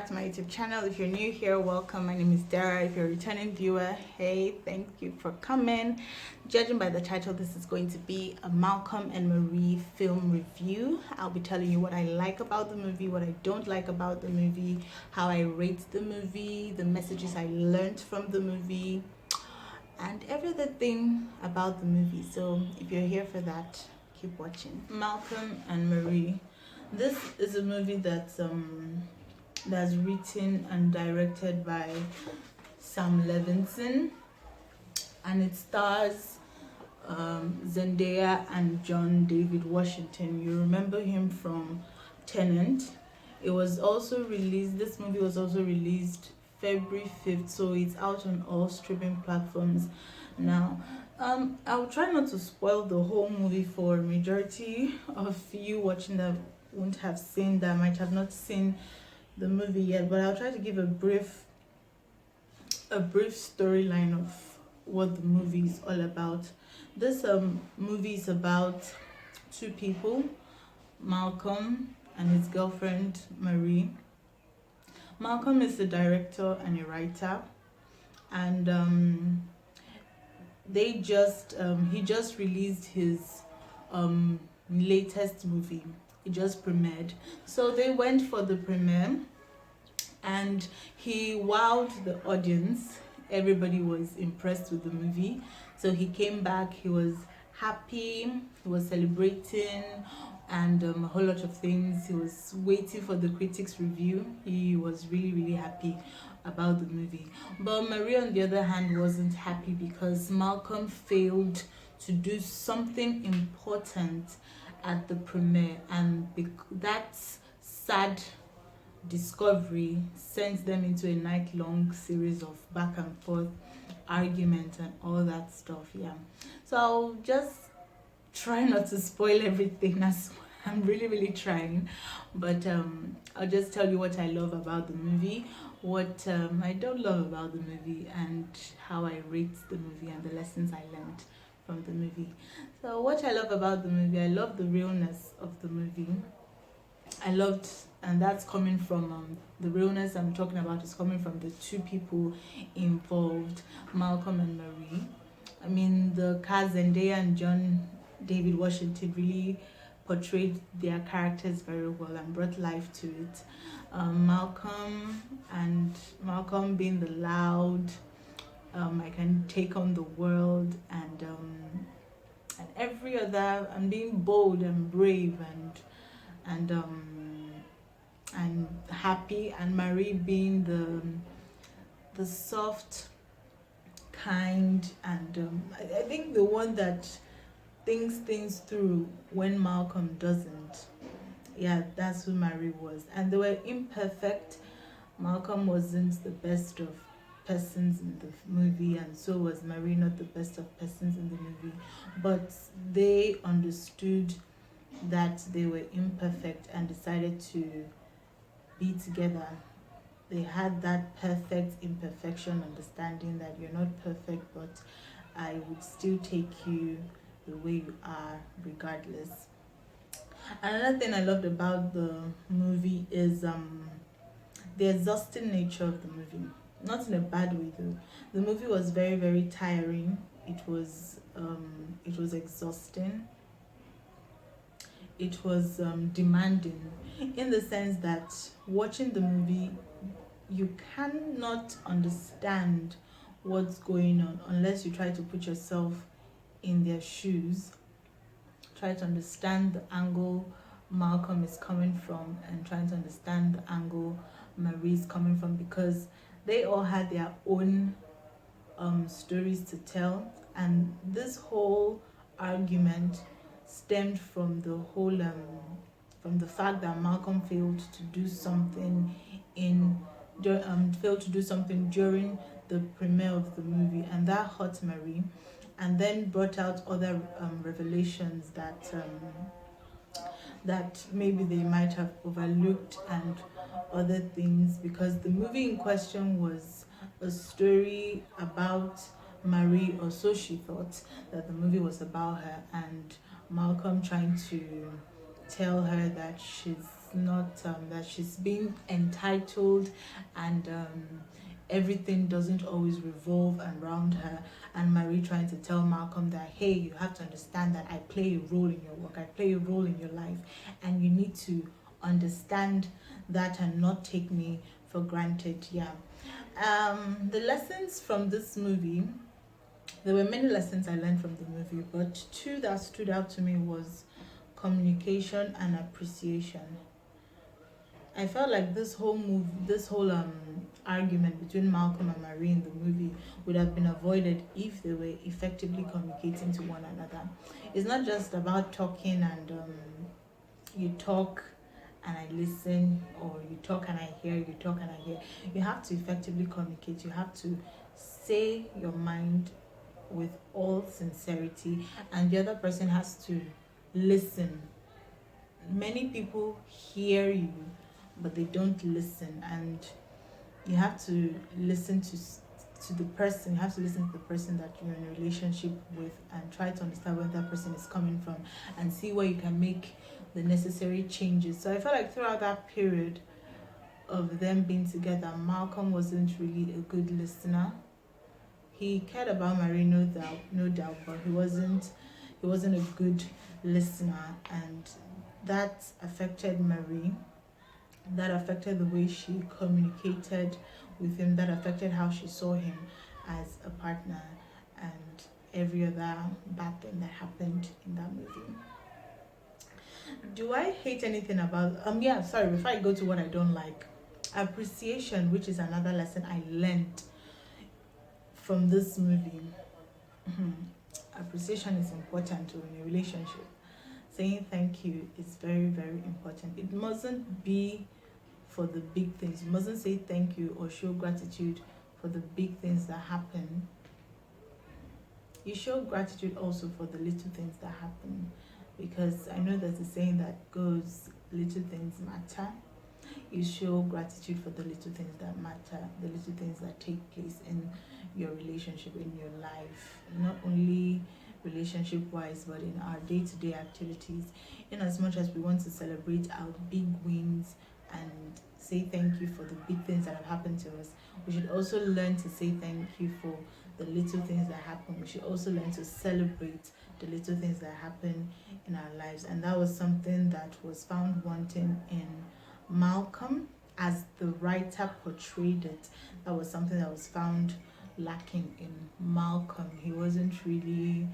back to my YouTube channel. If you're new here, welcome. My name is Dera. If you're a returning viewer, hey, thank you for coming. Judging by the title, this is going to be a Malcolm and Marie film review. I'll be telling you what I like about the movie, what I don't like about the movie, how I rate the movie, the messages I learned from the movie, and every other thing about the movie. So if you're here for that, keep watching. Malcolm and Marie. This is a movie that's written and directed by Sam Levinson, and it stars Zendaya and John David Washington. You remember him from Tenant. It was also released, this movie was also released February 5th, so it's out on all streaming platforms now. I'll try not to spoil the whole movie for a majority of you watching that won't have seen, that might have not seen the movie yet, but I'll try to give a brief storyline of what the movie is all about. This movie is about two people, Malcolm and his girlfriend Marie. Malcolm is a director and a writer, and he just released his latest movie. It just premiered, so they went for the premiere and he wowed the audience. Everybody was impressed with the movie, so he came back. He was happy, he was celebrating, and a whole lot of things. He was waiting for the critics review. He was really happy about the movie. But Marie, on the other hand, wasn't happy because Malcolm failed to do something important at the premiere, and that sad discovery sent them into a night-long series of back and forth arguments and all that stuff. Yeah, so I'll just try not to spoil everything, as I'm really trying, but I'll just tell you what I love about the movie, what I don't love about the movie, and how I rate the movie and the lessons I learned from the movie. So what I love about the movie, I love the realness of the movie. I loved, and that's coming from the realness I'm talking about is coming from the two people involved, Malcolm and Marie. I mean, the cast, Zendaya and John David Washington, really portrayed their characters very well and brought life to it. Malcolm being the loud, I can take on the world, and every other, and being bold and brave and happy, and Marie being the soft, kind, and I think the one that thinks things through when Malcolm doesn't. Yeah, that's who Marie was, and they were imperfect. Malcolm wasn't the best of persons in the movie, and so was Marie not the best of persons in the movie, but they understood that they were imperfect and decided to be together. They had that perfect imperfection understanding that you're not perfect, but I would still take you the way you are regardless. Another thing I loved about the movie is the exhausting nature of the movie. Not in a bad way though. The movie was very tiring. It was exhausting. It was demanding, in the sense that watching the movie, you cannot understand what's going on unless you try to put yourself in their shoes, try to understand the angle Malcolm is coming from, and trying to understand the angle Marie is coming from, because they all had their own stories to tell, and this whole argument stemmed from the whole from the fact that Malcolm failed to do something during the premiere of the movie, and that hurt Marie, and then brought out other revelations that maybe they might have overlooked, and other things, because the movie in question was a story about Marie, or so she thought that the movie was about her, and Malcolm trying to tell her that she's not that she's being entitled, and everything doesn't always revolve around her, and Marie trying to tell Malcolm that, hey, you have to understand that I play a role in your work, I play a role in your life, and you need to understand that and not take me for granted. Yeah. The lessons from this movie, there were many lessons I learned from the movie, but two that stood out to me was communication and appreciation. I felt like this whole argument between Malcolm and Marie in the movie would have been avoided if they were effectively communicating to one another. It's not just about talking and you talk and I listen, or you talk and I hear, you talk and I hear. You have to effectively communicate. You have to say your mind with all sincerity, and the other person has to listen. Many people hear you, but they don't listen, and you have to listen to the person. You have to listen to the person that you're in a relationship with, and try to understand where that person is coming from, and see where you can make the necessary changes. So I felt like throughout that period of them being together, Malcolm wasn't really a good listener. He cared about Marie, no doubt, but he wasn't a good listener, and that affected Marie. That affected the way she communicated with him. That affected how she saw him as a partner, and every other bad thing that happened in that movie. Do I hate anything about yeah, sorry, before I go to what I don't like, appreciation, which is another lesson I learned from this movie. Appreciation is important in a relationship. Saying thank you is very, very important. It mustn't be for the big things. You mustn't say thank you or show gratitude for the big things that happen. You show gratitude also for the little things that happen, because I know there's a saying that goes, little things matter. You show gratitude for the little things that matter, the little things that take place in your relationship, in your life, not only relationship wise, but in our day-to-day activities. In as much as we want to celebrate our big wins and say thank you for the big things that have happened to us, we should also learn to say thank you for the little things that happen. We should also learn to celebrate the little things that happen in our lives. And that was something that was found wanting in Malcolm, as the writer portrayed it. That was something that was found lacking in Malcolm. He wasn't really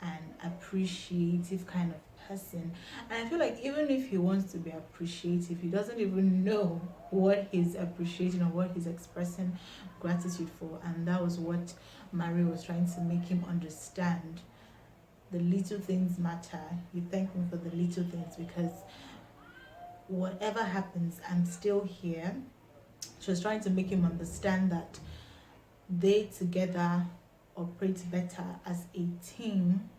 an appreciative kind of person, and I feel like even if he wants to be appreciative, he doesn't even know what he's appreciating or what he's expressing gratitude for. And that was what Marie was trying to make him understand. The little things matter. You thank me for the little things, because whatever happens, I'm still here. She was trying to make him understand that they together operate better as a team,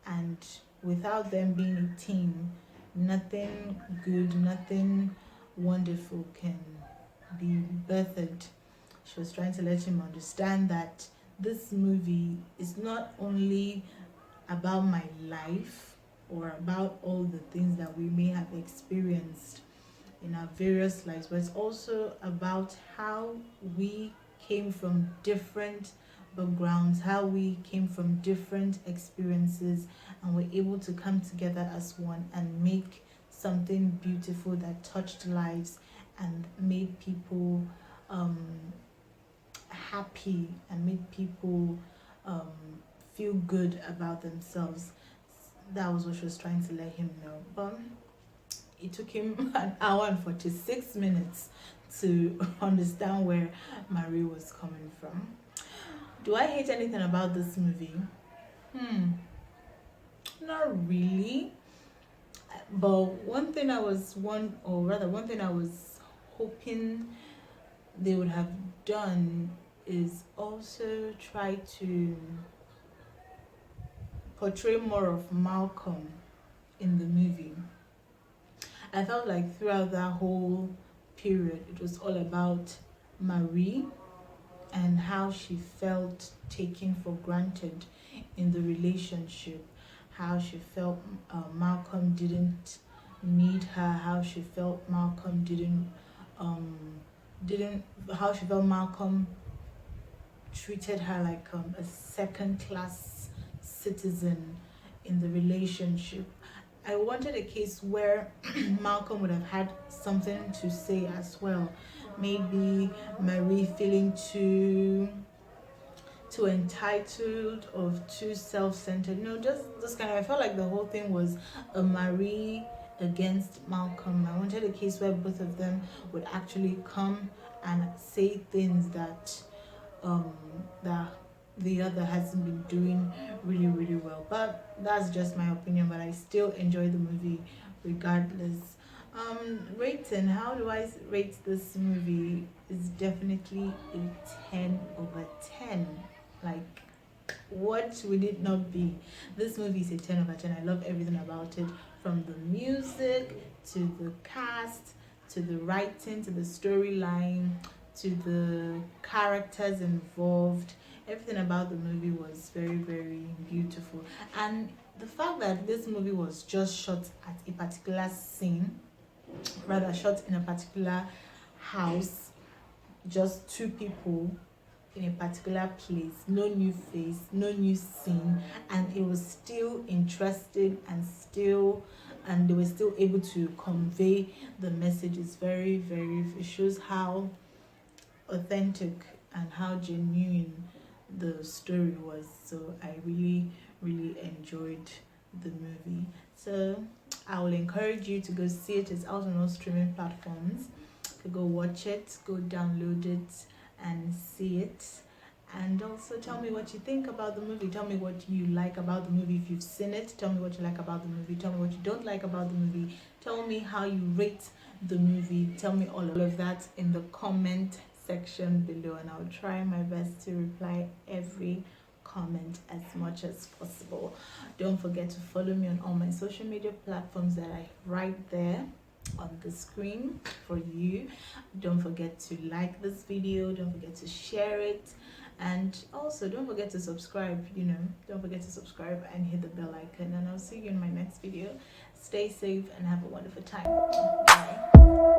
and without them being a team, nothing good, nothing wonderful can be birthed. She was trying to let him understand that this movie is not only about my life or about all the things that we may have experienced in our various lives, but it's also about how we came from different backgrounds, how we came from different experiences, and we're able to come together as one and make something beautiful that touched lives and made people happy, and made people feel good about themselves. That was what she was trying to let him know. But it took him an hour and 46 minutes to understand where Marie was coming from. Do I hate anything about this movie? Not really. But one thing I was hoping they would have done is also try to portray more of Malcolm in the movie. I felt like throughout that whole period, it was all about Marie and how she felt taken for granted in the relationship, how she felt Malcolm didn't need her, how she felt Malcolm didn't how she felt Malcolm treated her like a second class citizen in the relationship. I wanted a case where Malcolm would have had something to say as well. Maybe Marie feeling too entitled or too self-centered. No, just this kind of, I felt like the whole thing was a Marie against Malcolm. I wanted a case where both of them would actually come and say things that that the other hasn't been doing really really well. But that's just my opinion, but I still enjoy the movie regardless. Rating, how do I rate this movie? Is definitely a 10 over 10. Like, what would it not be? This movie is a 10 over 10. I love everything about it, from the music to the cast to the writing to the storyline to the characters involved. Everything about the movie was very very beautiful. And the fact that this movie was just shot at a particular scene, rather shot in a particular house, just two people in a particular place, no new face, no new scene, and it was still interesting and they were still able to convey the message. Is very very, it shows how authentic and how genuine the story was. So I really really enjoyed the movie. So I will encourage you to go see it. It's out on all streaming platforms. Go watch it, go download it and see it. And also tell me what you think about the movie. Tell me what you like about the movie if you've seen it. Tell me what you like about the movie. Tell me what you don't like about the movie. Tell me how you rate the movie. Tell me all of that in the comment section below, and I'll try my best to reply every comment as much as possible. Don't forget to follow me on all my social media platforms that I write there on the screen for you. Don't forget to like this video, don't forget to share it, and also don't forget to subscribe. Don't forget to subscribe and hit the bell icon, and I'll see you in my next video. Stay safe and have a wonderful time. Bye.